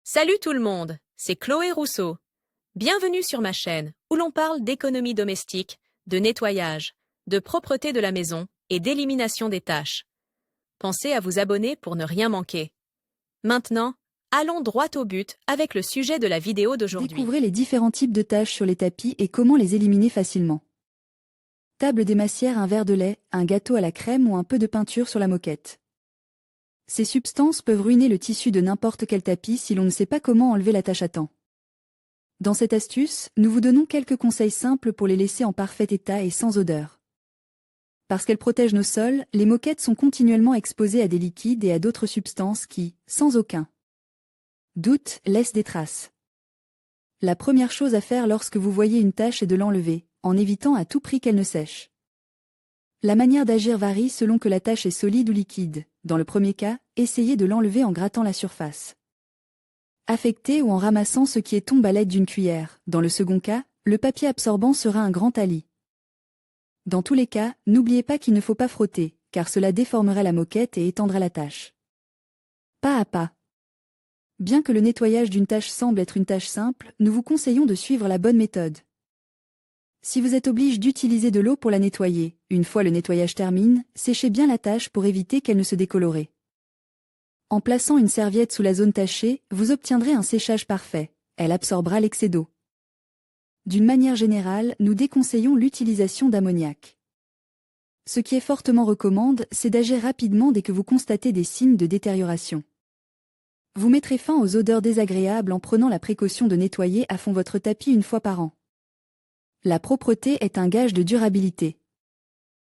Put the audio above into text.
Salut tout le monde, c'est Chloé Rousseau. Bienvenue sur ma chaîne où l'on parle d'économie domestique, de nettoyage, de propreté de la maison et d'élimination des tâches. Pensez à vous abonner pour ne rien manquer. Maintenant, allons droit au but avec le sujet de la vidéo d'aujourd'hui. Découvrez les différents types de taches sur les tapis et comment les éliminer facilement. Table démassière, un verre de lait, un gâteau à la crème ou un peu de peinture sur la moquette. Ces substances peuvent ruiner le tissu de n'importe quel tapis si l'on ne sait pas comment enlever la tache à temps. Dans cette astuce, nous vous donnons quelques conseils simples pour les laisser en parfait état et sans odeur. Parce qu'elles protègent nos sols, les moquettes sont continuellement exposées à des liquides et à d'autres substances qui, sans aucun doute, laissent des traces. La première chose à faire lorsque vous voyez une tache est de l'enlever, en évitant à tout prix qu'elle ne sèche. La manière d'agir varie selon que la tache est solide ou liquide. Dans le premier cas, essayez de l'enlever en grattant la surface affectée ou en ramassant ce qui est tombe à l'aide d'une cuillère. Dans le second cas, le papier absorbant sera un grand talis. Dans tous les cas, n'oubliez pas qu'il ne faut pas frotter, car cela déformerait la moquette et étendrait la tache. Pas à pas. Bien que le nettoyage d'une tache semble être une tâche simple, nous vous conseillons de suivre la bonne méthode. Si vous êtes obligé d'utiliser de l'eau pour la nettoyer, une fois le nettoyage termine, séchez bien la tache pour éviter qu'elle ne se décolore. En plaçant une serviette sous la zone tachée, vous obtiendrez un séchage parfait. Elle absorbera l'excès d'eau. D'une manière générale, nous déconseillons l'utilisation d'ammoniac. Ce qui est fortement recommandé, c'est d'agir rapidement dès que vous constatez des signes de détérioration. Vous mettrez fin aux odeurs désagréables en prenant la précaution de nettoyer à fond votre tapis une fois par an. La propreté est un gage de durabilité.